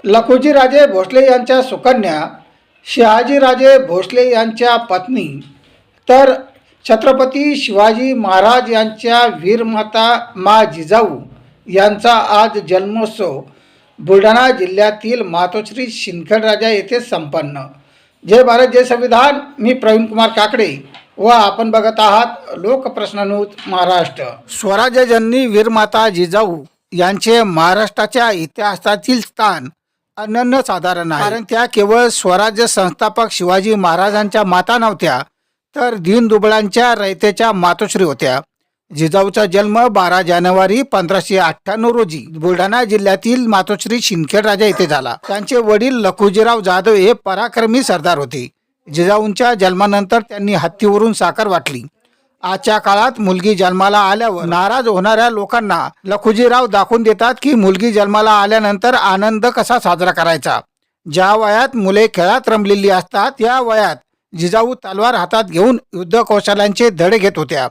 लखुजीराजे भोसले यांच्या सुकन्या शहाजीराजे भोसले यांच्या पत्नी तर छत्रपती शिवाजी महाराज यांच्या वीरमाता मा जिजाऊ यांचा आज जन्मोत्सव बुलढाणा जिल्ह्यातील मातोश्री शिंदखेडराजा येथे संपन्न। जय भारत जय संविधान। मी प्रवीण कुमार काकडे व आपण बघत आहात लोकप्रश्न न्यूज महाराष्ट्र। स्वराज्यजननी वीरमाता जिजाऊ यांचे महाराष्ट्राच्या इतिहासातील स्थान अनन्यसाधारण आहे। कारण त्या केवळ स्वराज्य संस्थापक शिवाजी महाराजांच्या माता नव्हत्या, तर दीनदुबळांच्या रयतेच्या मातोश्री होत्या। जिजाऊचा जन्म 12 जानेवारी 1598 रोजी बुलढाणा जिल्ह्यातील मातोश्री शिंदखेडराजा येथे झाला। त्यांचे वडील लखुजीराव जाधव हे पराक्रमी सरदार होते। जिजाऊंच्या जन्मानंतर त्यांनी हत्तीवरून साखर वाटली। आजच्या काळात मुलगी जन्माला आल्यावर नाराज होणाऱ्या लोकांना लखुजीराव दाखवून देतात की मुलगी जन्माला आल्यानंतर आनंद कसा साजरा करायचा। ज्या वयात मुले खेळात रमलेली असतात त्या वयात जिजाऊ तलवार हातात घेऊन युद्ध कौशल्यांचे धडे घेत होत्या।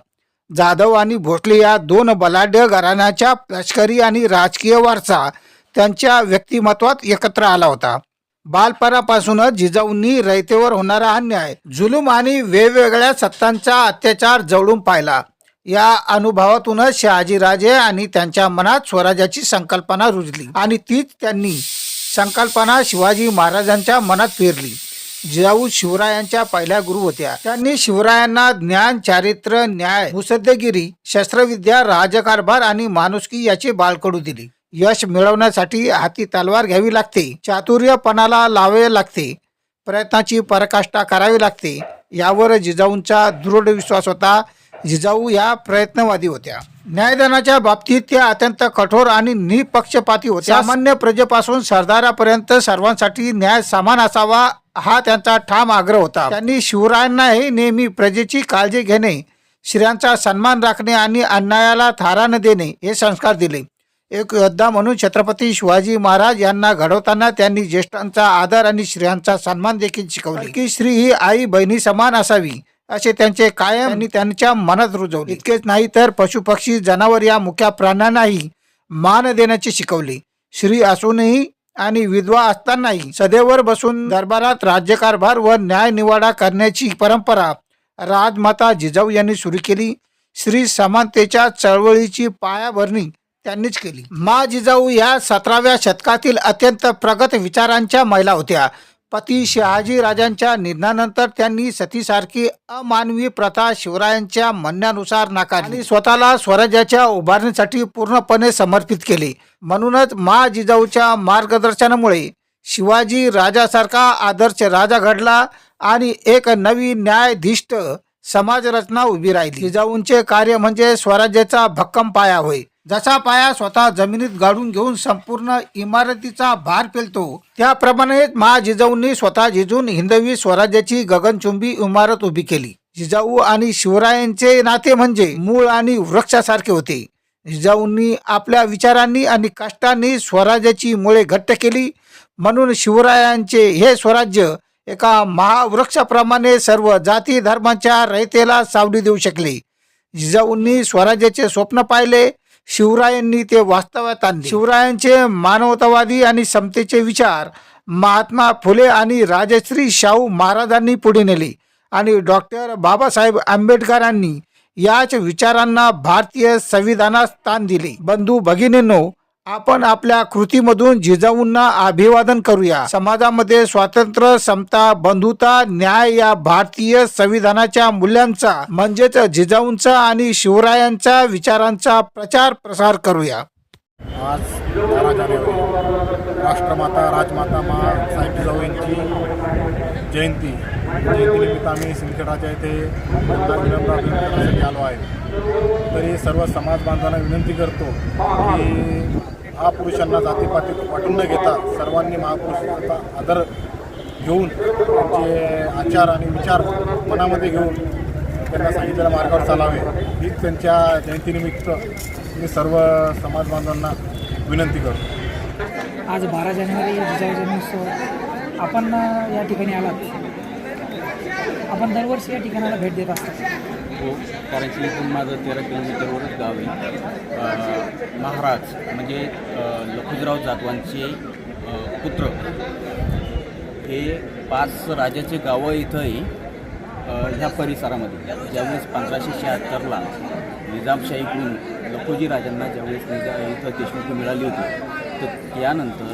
जाधव आणि भोसले या दोन बलाढ्य घराण्याच्या लष्करी आणि राजकीय वारसा त्यांच्या व्यक्तिमत्वात एकत्र आला होता। बालपणापासूनच जिजाऊंनी रयतेवर होणारा अन्याय, जुलूम आणि वेगवेगळ्या सत्तांचा अत्याचार जवळून पाहिला। या अनुभवातूनच शहाजीराजे आणि त्यांच्या मनात स्वराज्याची संकल्पना रुजली आणि तीच त्यांनी संकल्पना शिवाजी महाराजांच्या मनात पेरली। जिजाऊ शिवरायांच्या पहिल्या गुरु होत्या। त्यांनी शिवरायांना ज्ञान, चारित्र्य, न्याय, मुत्सद्देगिरी, शस्त्रविद्या, राजकारभार आणि माणुसकी याचे बाळकडू दिले। यश मिळवण्यासाठी हाती तलवार घ्यावी लागते, चातुर्यपणाला लावावे लागते, प्रयत्नाची पराकाष्ठा करावी लागते, यावर जिजाऊंचा दृढ विश्वास होता। जिजाऊ या प्रयत्नवादी होत्या। न्यायदानाच्या बाबतीत त्या अत्यंत कठोर आणि निपक्षपाती होत्या। सामान्य प्रजेपासून सरदारापर्यंत सर्वांसाठी न्याय समान असावा हा त्यांचा ठाम आग्रह होता। त्यांनी शिवरायांनाही नेहमी प्रजेची काळजी घेणे, स्त्रियांचा सन्मान राखणे आणि अन्यायाला थारा न देणे हे संस्कार दिले। एक योद्धा म्हणून छत्रपती शिवाजी महाराज यांना घडवताना त्यांनी ज्येष्ठांचा आदर आणि स्त्रियांचा सन्मान देखील शिकवले की स्त्री ही आई बहिणी समान असावी असे त्यांचे कायम आणि त्यांच्या मनात रुजवले। इतकेच नाही तर पशुपक्षी जनावर या मुख्या प्राण्यांनाही मान देण्याचे शिकवले। स्त्री असूनही आणि विधवा असतानाही सदैवर बसून दरबारात राज्यकारभार व न्याय निवाडा करण्याची परंपरा राजमाता जिजाऊ यांनी सुरू केली। स्त्री समानतेच्या चळवळीची पायाभरणी त्यांनीच केली। मा जिजाऊ या 17व्या शतकातील अत्यंत प्रगत विचारांच्या महिला होत्या। पती शहाजी राजांच्या निधनानंतर त्यांनी सतीसारखी अमानवी प्रथा शिवरायांच्या म्हणण्यानुसार नाकारली आणि स्वतःला स्वराज्याच्या उभारणीसाठी पूर्णपणे समर्पित केले। म्हणूनच मा जिजाऊच्या मार्गदर्शनामुळे शिवाजी राजासारखा आदर्श राजा घडला आणि एक नवी न्यायाधिष्ठ समाजरचना उभी राहिली। जिजाऊंचे कार्य म्हणजे स्वराज्याचा भक्कम पाया होय। जसा पाया स्वतः जमिनीत गाडून घेऊन संपूर्ण इमारतीचा भार पेलतो, त्याप्रमाणे मा जिजाऊंनी स्वतः झिजून हिंदवी स्वराज्याची गगनचुंबी इमारत उभी केली। जिजाऊ आणि शिवरायांचे नाते म्हणजे मूळ आणि वृक्षासारखे होते। जिजाऊंनी आपल्या विचारांनी आणि कष्टांनी स्वराज्याची मुळे घट्ट केली। म्हणून शिवरायांचे हे स्वराज्य एका महावृक्षाप्रमाणे सर्व जाती धर्मांच्या रयतेला सावली देऊ शकले। जिजाऊंनी स्वराज्याचे स्वप्न पाहिले, शिवरायांनी ते वास्तवात आणले। शिवरायांचे मानवतावादी आणि समतेचे विचार महात्मा फुले आणि राजश्री शाहू महाराजांनी पुढे नेले आणि डॉक्टर बाबासाहेब आंबेडकरांनी याच विचारांना भारतीय संविधानात स्थान दिले। बंधू भगिनींनो, आपण आपल्या कृतीमधून जिजाऊंना अभिवादन करूया। समाजामध्ये स्वातंत्र्य, समता, बंधुता, न्याय या भारतीय संविधानाच्या मूल्यांचा म्हणजेच जिजाऊंचा आणि शिवरायांच्या विचारांचा प्रचार प्रसार करूया। आज 12 जानेवारी राष्ट्रमाता राजमाता मा साहेब जिजाऊ यांची जयंतीनिमित्त आम्ही सिंदखेडराजा येथे करण्यासाठी आलो आहे। तरी सर्व समाज बांधवांना विनंती करतो की महापुरुषांना जातीपातीत वाटून न घेता सर्वांनी महापुरुषांचा आदर घेऊन त्यांचे आचार आणि विचार मनामध्ये घेऊन त्यांना सांगितलेल्या मार्गावर चालावे हीच त्यांच्या जयंतीनिमित्त मी सर्व समाज बांधवांना विनंती करतो। आज 12 जानेवारी जिजाऊ जन्मोत्सव आपण या ठिकाणी आलात। आपण दरवर्षी या ठिकाणाला भेट देत असतात। हो, कारण की इथून माझं 13 किलोमीटरवरच गाव आहे। महाराज म्हणजे लखुजीराव जाधवांचे सुपुत्र हे 5 राजाचे गावं इथंही ह्या परिसरामध्ये ज्यावेळेस 1576ला निजामशाहीकडून लखोजी राजांना ज्यावेळेस इथं देशमुखी मिळाली होती तर त्यानंतर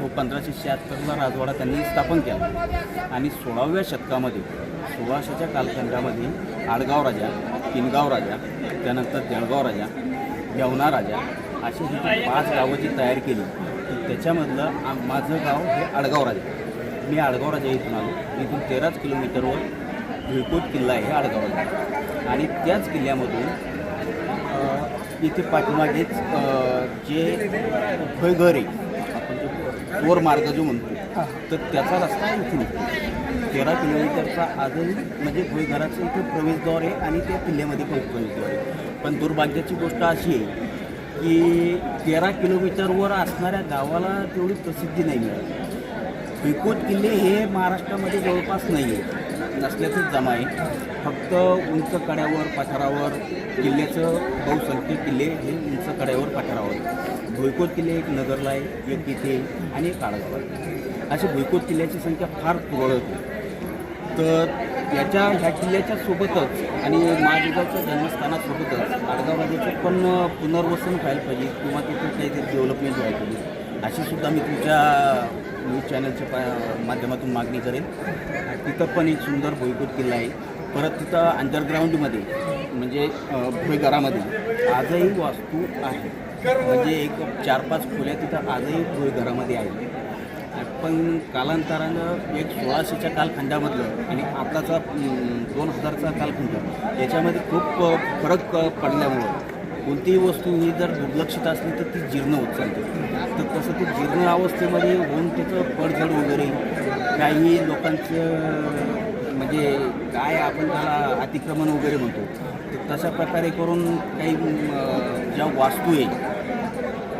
1576ला राजवाडा त्यांनी स्थापन केला आणि 16व्या शतकामध्ये 1600च्या कालखंडामध्ये आडगाव राजा, किनगाव राजा, त्यानंतर जळगाव राजा, यवना राजा अशी ही 5 गावं जी तयार केली तर त्याच्यामधलं माझं गाव हे आडगाव राजा. मी आडगाव राजा इथून आलो. इथून 13 किलोमीटरवर भुईकोट किल्ला आहे आडगाव राजा आणि त्याच किल्ल्यामधून इथे पाठीमागेच जे भयघर आहे आपण जो चोर मार्ग जो म्हणतो तर त्याचा रस्ता इथे निघतो. 13 किलोमीटरचा आजही म्हणजे भुईघराचं इथे प्रवेशद्वार आहे आणि त्या किल्ल्यामध्ये पण प्रवेशद्वार आहे. पण दुर्भाग्याची गोष्ट अशी आहे की 13 किलोमीटरवर असणाऱ्या गावाला तेवढी प्रसिद्धी नाही मिळाली. भुईकोट किल्ले हे महाराष्ट्रामध्ये जवळपास नाही आहे, नसल्याचंच जमा आहे. फक्त उंच कड्यावर पठारावर किल्ल्याचं बहुसंख्य किल्ले हे उंच कड्यावर पठारावर. भुईकोट किल्ले एक नगरला आहे, एक इथे आणि एक आडगाव आहे. अशी भुईकोट किल्ल्याची संख्या फार तुरळक आहे. तर ह्या किल्ल्याच्या सोबतच आणि महाजिजाऊच्या जन्मस्थानासोबतच आडगाव राजाचं पण पुनर्वसन व्हायला पाहिजे किंवा तिथं काहीतरी डेव्हलपमेंट व्हायला पाहिजे अशी सुद्धा मी तुमच्या न्यूज चॅनलच्या माध्यमातून मागणी करेन. तिथं पण एक सुंदर भुईकोट किल्ला आहे. परत तिथं अंडरग्राऊंडमध्ये म्हणजे भुईघरामध्ये आजही वास्तू आहे, म्हणजे एक 4-5 खोल्या तिथं आजही भुईघरामध्ये आहे. पण कालांतरानं एक 1600च्या कालखंडामधलं आणि आताचा 2000चा कालखंड याच्यामध्ये खूप फरक पडल्यामुळं कोणतीही वस्तू ही जर दुर्लक्षित असली तर ती जीर्ण होत चालते. तर तसं ते जीर्ण अवस्थेमध्ये होऊन त्याचं पडझड वगैरे काही लोकांचं म्हणजे काय आपण त्याला अतिक्रमण वगैरे म्हणतो तर तशा प्रकारे करून काही ज्या वास्तू आहे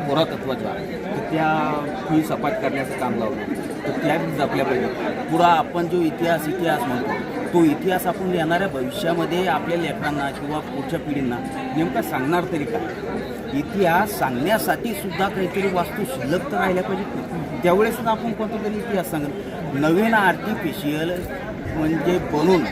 पुरातत्वाच्या तर त्या फुई सपाट करण्याचं काम लावलं तर त्या जपल्या पाहिजे. पुढा आपण जो इतिहास म्हणतो तो इतिहास आपण येणाऱ्या भविष्यामध्ये आपल्या लेकरांना किंवा पुढच्या पिढींना नेमका सांगणार तरी काय. इतिहास सांगण्यासाठी सुद्धा काहीतरी वास्तू शिल्लक तर राहिल्या पाहिजे. त्यावेळेसच आपण कोणता तरी इतिहास सांगणार. नवीन आर्टिफिशियल म्हणजे बनवून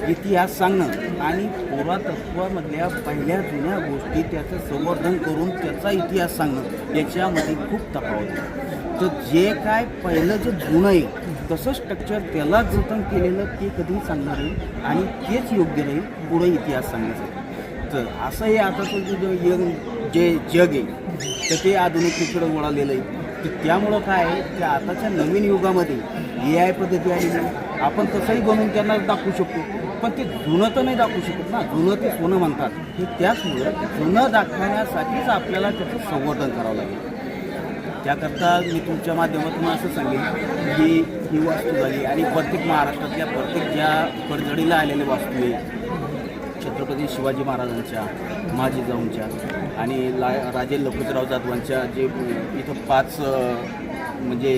इतिहास सांगणं आणि पुरातत्वामधल्या पहिल्या जुन्या गोष्टी त्याचं संवर्धन करून त्याचा इतिहास सांगणं याच्यामध्ये खूप तफावत आहे. तर जे काय पहिलं जे जुनं आहे तसं स्ट्रक्चर त्याला जतन केलेलं ते कधीही सांगणार नाही आणि तेच योग्य राहील पुढे इतिहास सांगण्यासाठी. तर असंही आताचं जे जग आहे तर ते आधुनिकतेकडे वळालेलं आहे. तर त्यामुळं काय आहे की आताच्या नवीन युगामध्ये AI पद्धती आलेली आहे. आपण तसंही बनवून त्यांना दाखवू शकतो पण ते जुनं तर नाही दाखवू शकत ना. जुनं ते सोनं म्हणतात हे त्याचमुळं जुनं दाखवण्यासाठीच आपल्याला त्याचं संवर्धन करावं लागेल. त्याकरता मी तुमच्या माध्यमातून असं सांगेन की ही वास्तू झाली आणि प्रत्येक महाराष्ट्रातल्या प्रत्येक ज्या पडझडीला आलेल्या वास्तू आहे छत्रपती शिवाजी महाराजांच्या, महाजिजाऊंच्या आणि राजे लखुजीराव जाधवांच्या जे इथं 5 म्हणजे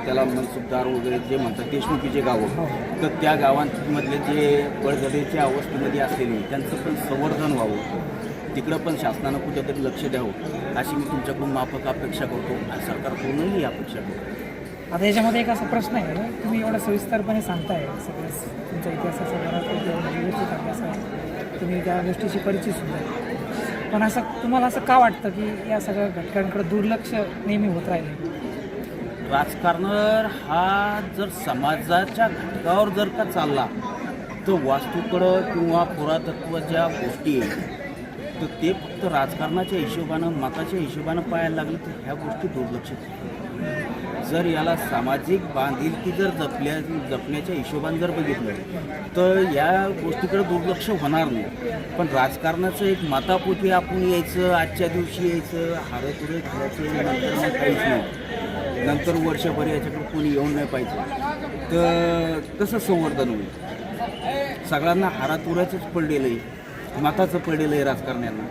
त्याला मनसुबदार वगैरे जे म्हणतात देशमुखीचे गावं तर त्या गावांमधले जे पडझडीच्या अवस्थेमध्ये असलेले त्यांचं पण संवर्धन व्हावं. तिकडं पण शासनानं कुठेतरी लक्ष द्यावं अशी मी तुमच्याकडून माफक अपेक्षा करतो आणि सरकारकडूनही अपेक्षा करतो. आता याच्यामध्ये एक असा प्रश्न आहे, तुम्ही एवढा सविस्तरपणे सांगताय सगळं तुमच्या इतिहासाचा बराच व्यवस्थित अभ्यास आहे, तुम्ही त्या गोष्टीशी परिचित सुद्धा आहे. पण असं तुम्हाला असं का वाटतं की या सगळ्या घटकांकडे दुर्लक्ष नेहमी होत राहिले? राजकारण हा जर समाजाच्या घटकावर जर का चालला तर वास्तूकडं किंवा पुरातत्वाच्या गोष्टी तर ते फक्त राजकारणाच्या हिशोबानं मताच्या हिशोबानं पाहायला लागलं तर ह्या गोष्टी दुर्लक्षित होतात. जर याला सामाजिक बांधिलकी जर जपण्याच्या हिशोबानं जर बघितलं तर या गोष्टीकडे दुर्लक्ष होणार नाही. पण राजकारणाचं एक मतापोटी आपण यायचं, आजच्या दिवशी यायचं, हारतुरे खायचं, नंतर मग काहीच नाही, नंतर वर्षभर याच्याकडे कोणी येऊन नाही पाहिजे तर कसं संवर्धन होईल? सगळ्यांना हारातुऱ्याचंच पडलेलं आहे, मताचं पडलेलं आहे राजकारण्यांना.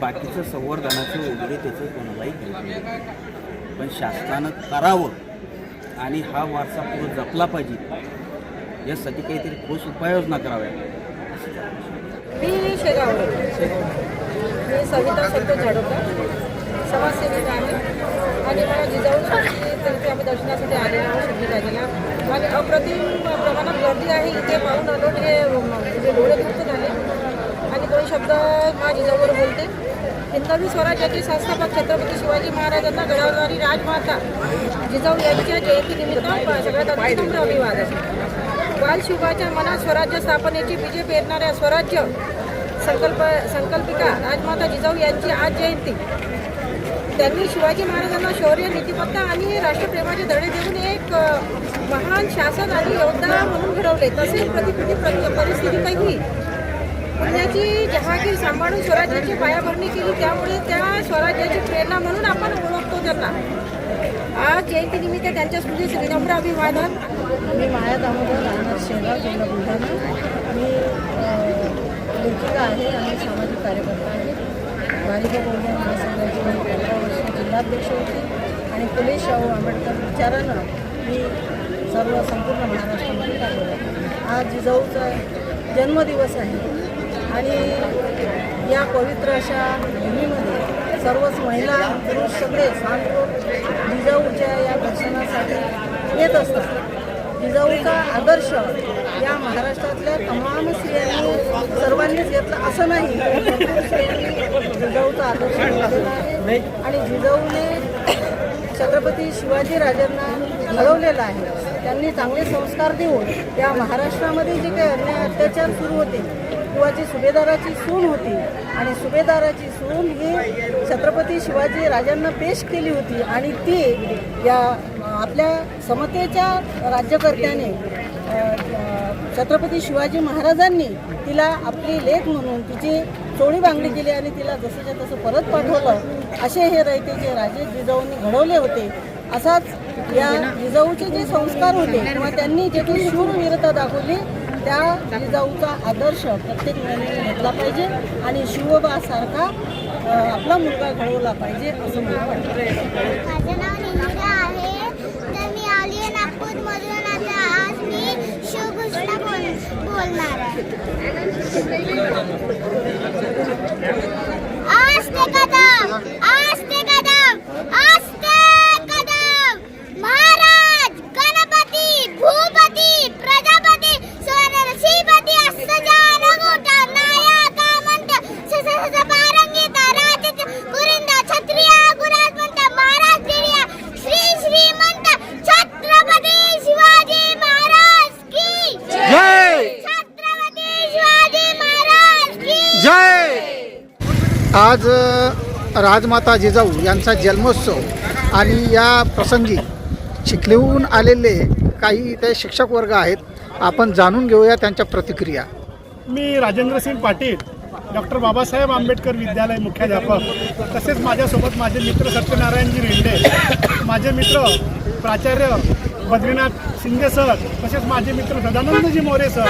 बाकीचं संवर्धनाचं वगैरे त्याचं कोणालाही केलं पण शासनानं करावं आणि हा वारसा पुढे जपला पाहिजे यासाठी काहीतरी ठोस उपाययोजना कराव्या. मी शेगावला मी सविता संतोष झाडोकर समाजसेविका आहे. आणि मला जिजाऊसाठी तरी आम्ही दर्शनासाठी आले आहोत शिर्डीराजाला आणि अप्रतिम प्रमाणात गर्दी आहे इथे पाहून आलो म्हणजे डोळे दुःख झाले आणि दोन शब्द मा जिजाऊवर बोलते. हिंदवी स्वराज्याचे संस्थापक छत्रपती शिवाजी महाराजांना घडवणारी राजमाता जिजाऊ यांच्या जयंतीनिमित्त सगळ्यात अतिशय अभिवादन. बालशिवाच्या मनात स्वराज्य स्थापनेची बीजे पेरणाऱ्या स्वराज्य संकल्पिका राजमाता जिजाऊ यांची आज जयंती. त्यांनी शिवाजी महाराजांना शौर्य, नीतिमत्ता आणि राष्ट्रप्रेमाचे धडे देऊन एक महान शासन आणि योद्धा म्हणून घडवले. तसेच परिस्थितीतही पुण्याची जहागीर सांभाळून स्वराज्याची पायाभरणी केली. त्यामुळे त्या स्वराज्याची प्रेरणा म्हणून आपण ओळखतो त्यांना. आज जयंतीनिमित्त त्यांच्या स्मृतीस विनम्र अभिवादन. मी माया दामोदर, राहणार शेगाव, जिल्हा बुलढाणा. मी लेखिका आहे आणि सामाजिक कार्यकर्ता आहे. बालिका बहुजन महासंघाची मी 15 वर्ष जिल्हाध्यक्ष होती आणि फुले शाहू आंबेडकर विचारानं मी संपूर्ण महाराष्ट्रामध्ये कार्यरत आहे. आज जिजाऊचा जन्मदिवस आहे आणि या पवित्र अशा भूमीमध्ये सर्वच महिला पुरुष सगळे सांगतो जिजाऊच्या या दर्शनासाठी येत असतात. जिजाऊचा आदर्श या महाराष्ट्रातल्या तमाम स्त्रियांनी सर्वांनीच घेतला असं नाही, भरपूर स्त्रियांनी जिजाऊचा आदर्श घेतलेला आहे आणि जिजाऊने छत्रपती शिवाजी राजांना घडवलेला आहे. त्यांनी चांगले संस्कार देऊन या महाराष्ट्रामध्ये जे काही अन्याय अत्याचार सुरू होते किंवा जी सुभेदाराची सून होती आणि सुभेदाराची सून ही छत्रपती शिवाजी राजांना पेश केली होती आणि ती या आपल्या समतेच्या राज्यकर्त्याने छत्रपती शिवाजी महाराजांनी तिला आपली लेक म्हणून तिची चोळी बांगडी केली आणि तिला जसंच्या तसं परत पाठवलं. असे हे रयतेचे राजे जिजाऊंनी घडवले होते. असाच या जिजाऊचे जे संस्कार होते किंवा त्यांनी जे काही शूरवीरता दाखवली त्या जिजाऊचा आदर्श प्रत्येक मुलाने घेतला पाहिजे आणि शिवबासारखा आपला मुलगा घडवला पाहिजे असं मला वाटतं. माझं नाव निहिरा आहे. तर मी आली आहे नागपूरमधून. आता आज मी शिवघोषणा बोलणार आहे. आस्ते कदम, आस्ते कदम, आस्ते कदम. महाराज, गणपती, भूपती, प्रजापती, श्रीपती अस्सजान मोठा नायक मंत ससस पारंगीता राजत गुरिंदा क्षत्रिया गुराजमंत महाराज दिरिया श्री श्रीमंत छत्रपती शिवाजी महाराज की जय. छत्रपती शिवाजी महाराज की जय. आज राजमाता जिजाऊ यांचा जन्मोत्सव आणि या प्रसंगी चिखलीहून आलेले काही इथे शिक्षक वर्ग आहेत. आपण जाणून घेऊया त्यांच्या प्रतिक्रिया. मी राजेंद्रसिंग पाटील, डॉक्टर बाबासाहेब आंबेडकर विद्यालय मुख्याध्यापक. तसेच माझ्यासोबत माझे मित्र सत्यनारायणजी रेंडे, माझे मित्र प्राचार्य बद्रीनाथ शिंदे सर, तसेच माझे मित्र सदानंदजी मोरे सर.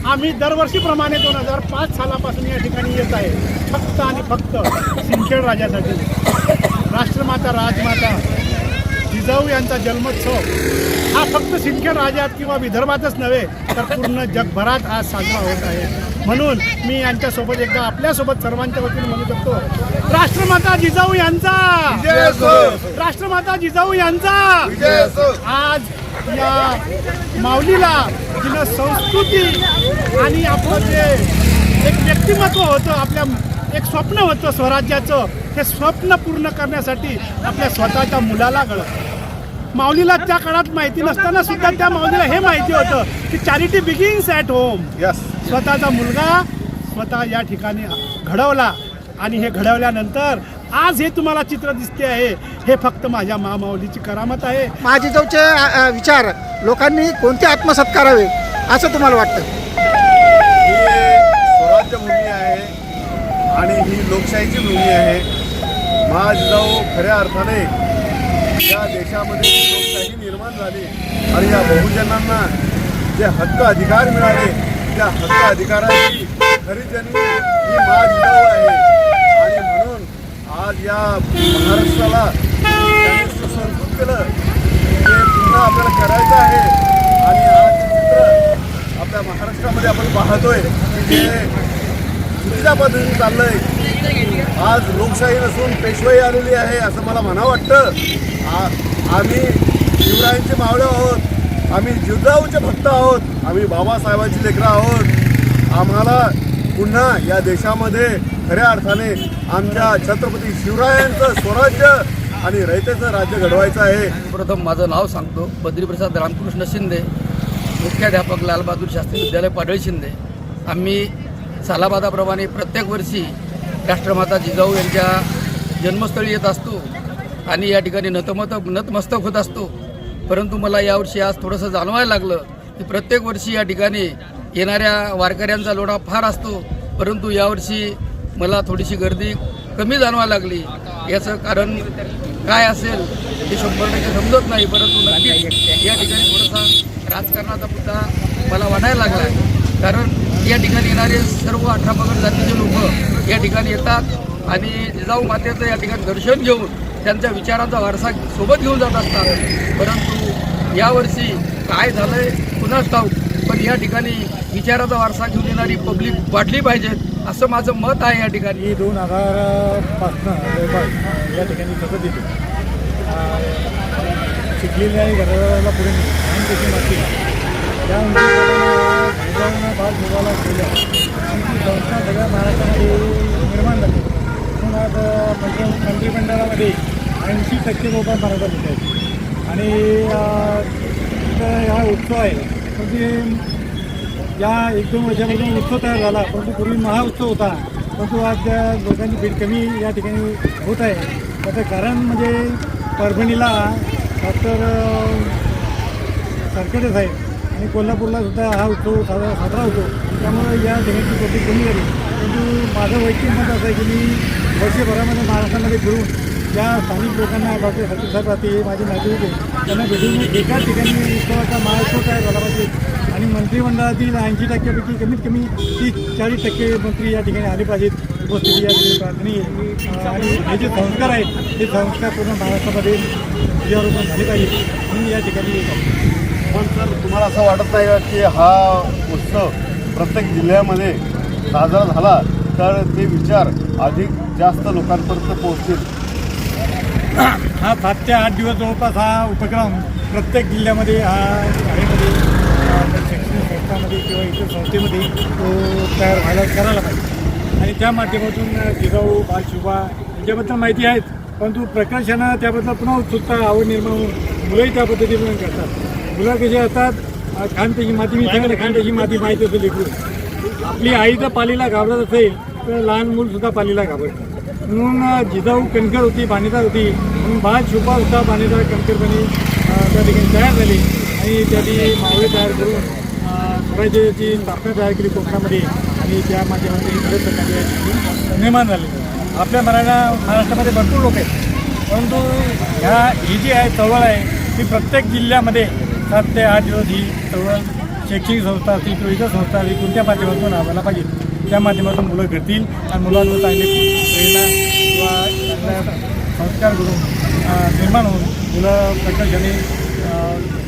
आम्ही दरवर्षीप्रमाणे 2005 सालापासून या ठिकाणी येत आहे फक्त आणि फक्त सिंदखेड राजासाठी. राष्ट्रमाता राजमाता जिजाऊ यांचा जन्मोत्सव हा फक्त सिंदखेड राज्यात किंवा विदर्भातच नव्हे तर पूर्ण जगभरात आज साजरा होत आहे. म्हणून मी यांच्यासोबत एकदा आपल्यासोबत सर्वांच्या वतीने म्हणू शकतो, राष्ट्रमाता जिजाऊ यांचा, राष्ट्रमाता जिजाऊ यांचा. आज या माऊलीला तिनं संस्कृती आणि आपलं जे एक व्यक्तिमत्व होतं, आपल्या एक स्वप्न होतं स्वराज्याचं, हे स्वप्न पूर्ण करण्यासाठी आपल्या स्वतःच्या मुलाला घडवलं. माऊलीला त्या काळात माहिती नसताना सुद्धा त्या माऊलीला हे माहिती होतं की चॅरिटी बिगिन्स ॲट होम. स्वतःचा मुलगा स्वतः या ठिकाणी घडवला आणि हे घडवल्यानंतर आज हे तुम्हाला चित्र दिसते आहे, हे फक्त माझ्या माऊलीची करामत आहे. जिजाऊचे विचार लोकांनी कोणते आत्मसात करावे असं तुम्हाला वाटतं? ही स्वराज्य भूमी आहे आणि ही लोकशाहीची भूमी आहे. जिजाऊ खऱ्या अर्थाने या देशामध्ये लोकशाही निर्माण झाली आणि या बहुजनांना जे हक्क अधिकार मिळाले त्या हक्क अधिकाराची खरी जन्मी ही जिजाऊ आहे. आणि म्हणून आज या महाराष्ट्राला त्यांनी सुसंस्कृत केलं, ते पुन्हा आपल्याला करायचं आहे. आणि आज चित्र आपल्या महाराष्ट्रामध्ये आपण पाहतोय की जे चुकीच्या पद्धतीने चाललंय आज लोकशाही नसून पेशवाई आलेली आहे असं मला म्हणावं वाटतं. आम्ही शिवरायांचे मावळे आहोत, आम्ही जिजाऊचे भक्त आहोत, आम्ही बाबासाहेबांची लेकरं आहोत. आम्हाला पुन्हा या देशामध्ये खऱ्या अर्थाने आमच्या छत्रपती शिवरायांचं स्वराज्य आणि रयतेचं राज्य घडवायचं आहे. प्रथम माझं नाव सांगतो. बद्रीप्रसाद रामकृष्ण शिंदे, मुख्याध्यापक लालबहादूर शास्त्री विद्यालय पाडळी शिंदे. आम्ही सालाबादाप्रमाणे प्रत्येक वर्षी राष्ट्रमाता जिजाऊ यांच्या जन्मस्थळी येत असतो आणि या ठिकाणी नतमस्तक होत असतो. परंतु मला यावर्षी आज थोडंसं जाणवायला लागलं की प्रत्येक वर्षी या ठिकाणी येणाऱ्या वारकऱ्यांचा लोढा फार असतो, परंतु यावर्षी मला थोडीशी गर्दी कमी जाणवायला लागली. याचं कारण काय असेल ते 100% समजत नाही, परंतु नक्कीच या ठिकाणी थोडासा राजकारणाचा मुद्दा मला वाटायला लागला आहे. कारण या ठिकाणी येणारे सर्व 18 पगड जातीचे लोक या ठिकाणी येतात आणि जिजाऊ मातेचं या ठिकाणी दर्शन घेऊन त्यांच्या विचारांचा वारसा सोबत घेऊन जात असतात. परंतु यावर्षी काय झालं आहे कुणास ठाऊक, पण या ठिकाणी विचाराचा वारसा घेऊन येणारी पब्लिक वाढली पाहिजे असं माझं मत आहे. या ठिकाणी 2000पासून या ठिकाणी सतत येते. शिकलेल्या घराला पुढे त्याची माती त्या जिजाऊंना भाग ठेवायला केल्या आणि ती संस्था सगळ्या महाराष्ट्रामध्ये निर्माण झाली. म्हणून आज मंत्रिमंडळामध्ये 80% लोक मराठा लोक आहेत आणि हा उत्सव आहे. पण ते या 1-2 वर्षामध्ये उत्सव तयार झाला, परंतु पूर्वी महाउत्सव होता. परंतु आज त्या लोकांची भीड कमी या ठिकाणी होत आहे. त्याचं कारण म्हणजे परभणीला डॉक्टर सरकडे साहेब आणि कोल्हापूरला सुद्धा हा उत्सव साजरा होतो, त्यामुळे या ठिकाणची गर्दी कमी झाली. परंतु माझं वैयक्तिक मत असं आहे की मी वर्षभरामध्ये महाराष्ट्रामध्ये फिरून त्या स्थानिक लोकांना डॉक्टर सतीसाहेब राहते हे माझे नातेवाईक आहे, त्यांना भेटून एकाच ठिकाणी उत्सवाचा महाउत्सव तयार झाला पाहिजे आणि मंत्रिमंडळातील 80%पैकी कमीत कमी 30-40% मंत्री या ठिकाणी आले पाहिजेत. उपस्थिती या ठिकाणी प्रार्थनीय आहे आणि हे जे संस्कार आहेत ते संस्कार पूर्ण महाराष्ट्रामध्ये विजयारोपण झाले पाहिजे म्हणून या ठिकाणी येतो. पण सर तुम्हाला असं वाटत नाही का की हा उत्सव प्रत्येक जिल्ह्यामध्ये साजरा झाला तर ते विचार अधिक जास्त लोकांपर्यंत पोहोचतील? हा 7 ते 8 दिवस जवळपास हा उपक्रम प्रत्येक जिल्ह्यामध्ये हा शाळेमध्ये शैक्षणिक संस्थांमध्ये किंवा इतर संस्थेमध्ये तो तयार करायला पाहिजे आणि त्या माध्यमातून जिजाऊ बालशोभा यांच्याबद्दल माहिती आहेत, परंतु प्रकर्षानं त्याबद्दल पुन्हा उत्सुकता आवड निर्माण होऊन मुलंही त्या पद्धतीने करतात. मुलं कसे असतात खानपेशी माती मी सांगितलं खानपेशी माती माहीत असेल लेकरून आपली आई जर पालीला घाबरत असेल तर लहान मूलसुद्धा पालीला घाबरतं. म्हणून जिजाऊ कणखर होती, बाणेदार होती, म्हणून बालशोभा होता बाणेदार कणखरपणे त्या ठिकाणी तयार झाली आणि त्यांनी मावळे तयार करून स्वराज्याची स्थापना तयार केली कोकणामध्ये आणि त्या माध्यमातून खरंच प्रकारे निर्माण झाले. आपल्या महाराष्ट्रामध्ये भरपूर लोक आहेत, परंतु ही जी आहे चळवळ आहे ती प्रत्येक जिल्ह्यामध्ये 7 ते 8 दिवस ही चळवळ शैक्षणिक संस्था असतील किंवा इतर संस्था असतील कोणत्या माध्यमातून राबवायला पाहिजे. त्या माध्यमातून मुलं घडतील आणि मुलांवर चांगली प्रेरणा किंवा संस्कार करून निर्माण होऊन मुलं प्रकर्षाने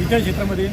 इतर क्षेत्रामध्ये